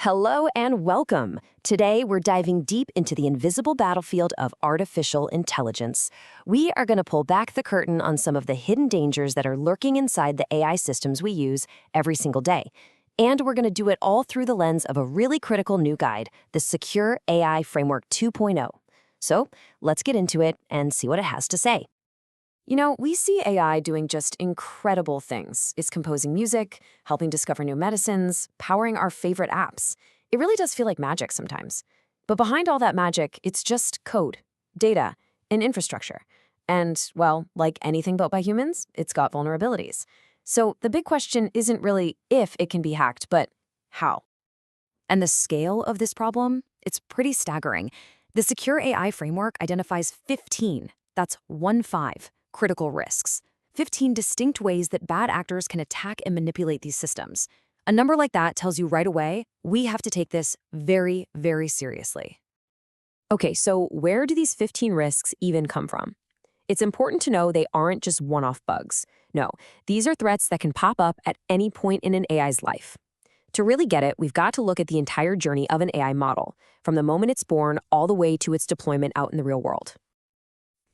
Hello and welcome. Today, we're diving deep into the invisible battlefield of artificial intelligence. We are going to pull back the curtain on some of the hidden dangers that are lurking inside the AI systems we use every single day. And we're going to do it all through the lens of a really critical new guide, the Secure AI Framework 2.0. So let's get into it and see what it has to say. You know, we see AI doing just incredible things. It's composing music, helping discover new medicines, powering our favorite apps. It really does feel like magic sometimes. But behind all that magic, it's just code, data, and infrastructure. And, well, like anything built by humans, it's got vulnerabilities. So the big question isn't really if it can be hacked, but how. And the scale of this problem, it's pretty staggering. The Secure AI Framework identifies 15, that's 15, critical risks, 15 distinct ways that bad actors can attack and manipulate these systems. A number like that tells you right away, we have to take this very, very seriously. Okay, so where do these 15 risks even come from? It's important to know they aren't just one-off bugs. No, these are threats that can pop up at any point in an AI's life. To really get it, we've got to look at the entire journey of an AI model, from the moment it's born all the way to its deployment out in the real world.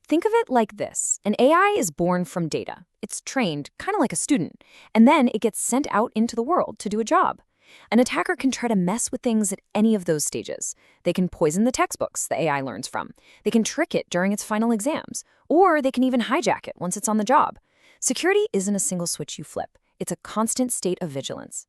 Think of it like this. An AI is born from data. It's trained, kind of like a student, and then it gets sent out into the world to do a job. An attacker can try to mess with things at any of those stages. They can poison the textbooks the AI learns from. They can trick it during its final exams, or they can even hijack it once it's on the job. Security isn't a single switch you flip. It's a constant state of vigilance.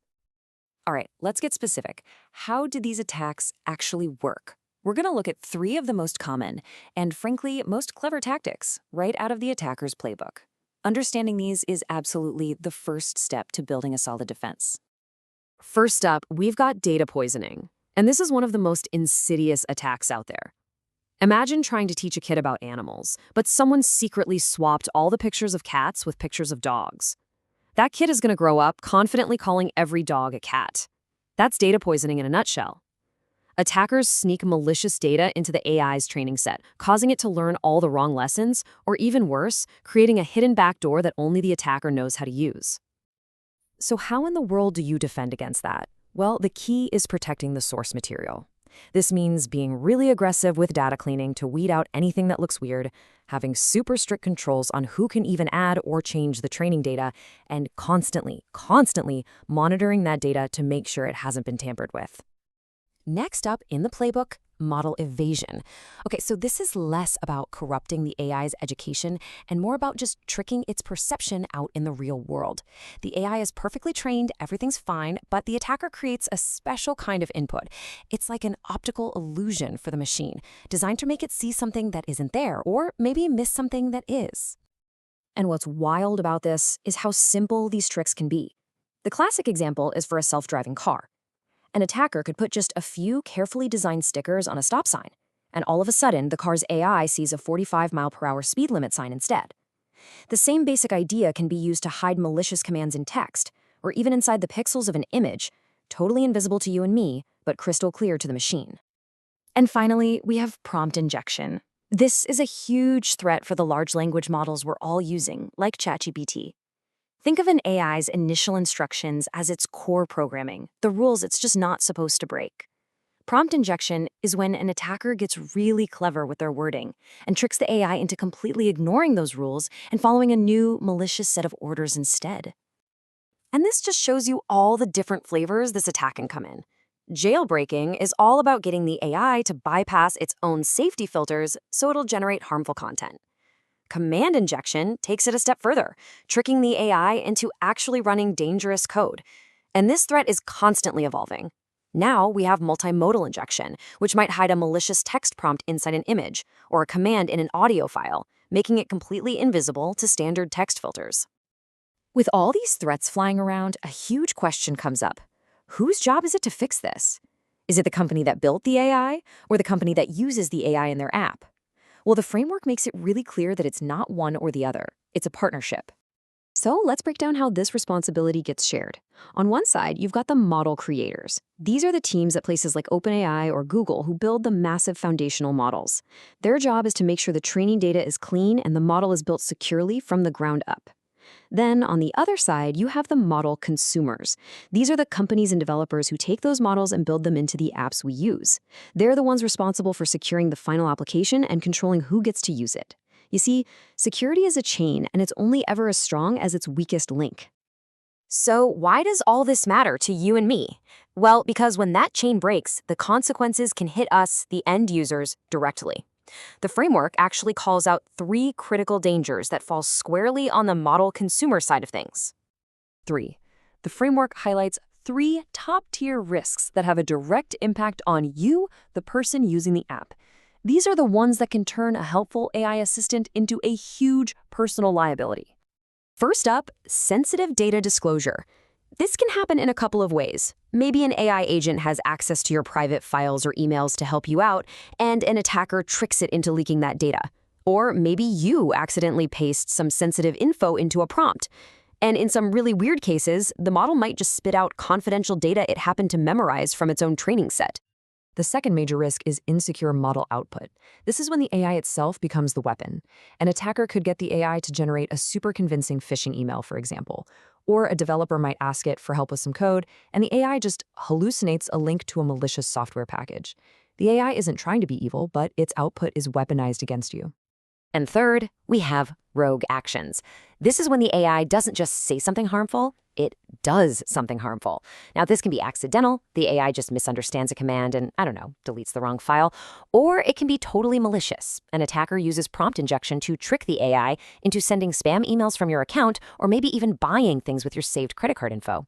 All right, let's get specific. How do these attacks actually work? We're going to look at 3 of the most common and, frankly, most clever tactics right out of the attacker's playbook. Understanding these is absolutely the first step to building a solid defense. First up, we've got data poisoning, and this is one of the most insidious attacks out there. Imagine trying to teach a kid about animals, but someone secretly swapped all the pictures of cats with pictures of dogs. That kid is going to grow up confidently calling every dog a cat. That's data poisoning in a nutshell. Attackers sneak malicious data into the AI's training set, causing it to learn all the wrong lessons, or even worse, creating a hidden backdoor that only the attacker knows how to use. So how in the world do you defend against that? Well, the key is protecting the source material. This means being really aggressive with data cleaning to weed out anything that looks weird, having super strict controls on who can even add or change the training data, and constantly monitoring that data to make sure it hasn't been tampered with. Next up in the playbook, model evasion. Okay, so this is less about corrupting the AI's education and more about just tricking its perception out in the real world. The AI is perfectly trained, everything's fine, but the attacker creates a special kind of input. It's like an optical illusion for the machine, designed to make it see something that isn't there, or maybe miss something that is. And what's wild about this is how simple these tricks can be. The classic example is for a self-driving car. An attacker could put just a few carefully designed stickers on a stop sign, and all of a sudden, the car's AI sees a 45-mile-per-hour speed limit sign instead. The same basic idea can be used to hide malicious commands in text, or even inside the pixels of an image, totally invisible to you and me, but crystal clear to the machine. And finally, we have prompt injection. This is a huge threat for the large language models we're all using, like ChatGPT. Think of an AI's initial instructions as its core programming, the rules it's just not supposed to break. Prompt injection is when an attacker gets really clever with their wording and tricks the AI into completely ignoring those rules and following a new, malicious set of orders instead. And this just shows you all the different flavors this attack can come in. Jailbreaking is all about getting the AI to bypass its own safety filters so it'll generate harmful content. Command injection takes it a step further, tricking the AI into actually running dangerous code. And this threat is constantly evolving. Now we have multimodal injection, which might hide a malicious text prompt inside an image or a command in an audio file, making it completely invisible to standard text filters. With all these threats flying around, a huge question comes up. Whose job is it to fix this? Is it the company that built the AI or the company that uses the AI in their app? Well, the framework makes it really clear that it's not one or the other. It's a partnership. So let's break down how this responsibility gets shared. On one side, you've got the model creators. These are the teams at places like OpenAI or Google who build the massive foundational models. Their job is to make sure the training data is clean and the model is built securely from the ground up. Then, on the other side, you have the model consumers. These are the companies and developers who take those models and build them into the apps we use. They're the ones responsible for securing the final application and controlling who gets to use it. You see, security is a chain, and it's only ever as strong as its weakest link. So why does all this matter to you and me? Well, because when that chain breaks, the consequences can hit us, the end users, directly. The framework actually calls out 3 critical dangers that fall squarely on the model consumer side of things. 3. The framework highlights 3 top-tier risks that have a direct impact on you, the person using the app. These are the ones that can turn a helpful AI assistant into a huge personal liability. First up, sensitive data disclosure. This can happen in a couple of ways. Maybe an AI agent has access to your private files or emails to help you out, and an attacker tricks it into leaking that data. Or maybe you accidentally paste some sensitive info into a prompt. And in some really weird cases, the model might just spit out confidential data it happened to memorize from its own training set. The second major risk is insecure model output. This is when the AI itself becomes the weapon. An attacker could get the AI to generate a super convincing phishing email, for example. Or a developer might ask it for help with some code, and the AI just hallucinates a link to a malicious software package. The AI isn't trying to be evil, but its output is weaponized against you. And third, we have rogue actions. This is when the AI doesn't just say something harmful, it does something harmful. Now, this can be accidental. The AI just misunderstands a command and, deletes the wrong file. Or it can be totally malicious. An attacker uses prompt injection to trick the AI into sending spam emails from your account or maybe even buying things with your saved credit card info.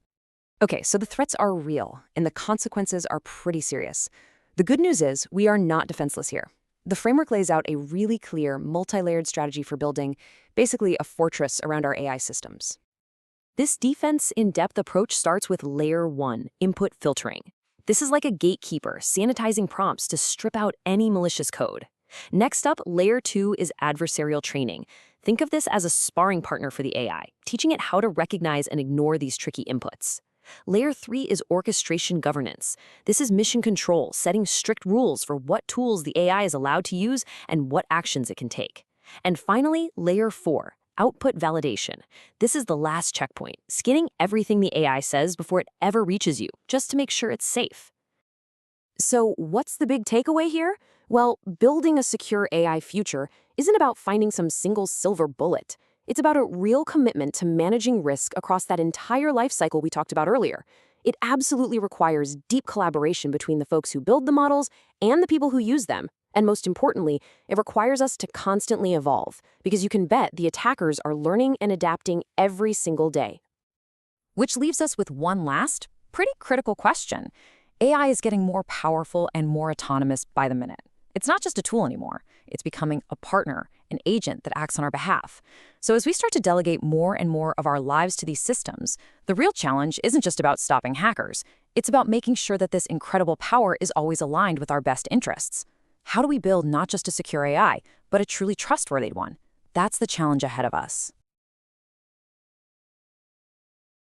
Okay, so the threats are real and the consequences are pretty serious. The good news is we are not defenseless here. The framework lays out a really clear, multi-layered strategy for building, basically a fortress around our AI systems. This defense in-depth approach starts with Layer 1, input filtering. This is like a gatekeeper, sanitizing prompts to strip out any malicious code. Next up, Layer 2 is adversarial training. Think of this as a sparring partner for the AI, teaching it how to recognize and ignore these tricky inputs. Layer 3 is orchestration governance. This is mission control, setting strict rules for what tools the AI is allowed to use and what actions it can take. And finally, Layer 4, output validation. This is the last checkpoint, scanning everything the AI says before it ever reaches you, just to make sure it's safe. So what's the big takeaway here? Well, building a secure AI future isn't about finding some single silver bullet. It's about a real commitment to managing risk across that entire life cycle we talked about earlier. It absolutely requires deep collaboration between the folks who build the models and the people who use them. And most importantly, it requires us to constantly evolve, because you can bet the attackers are learning and adapting every single day. Which leaves us with one last, pretty critical question. AI is getting more powerful and more autonomous by the minute. It's not just a tool anymore. It's becoming a partner, an agent that acts on our behalf. So as we start to delegate more and more of our lives to these systems, the real challenge isn't just about stopping hackers. It's about making sure that this incredible power is always aligned with our best interests. How do we build not just a secure AI, but a truly trustworthy one? That's the challenge ahead of us.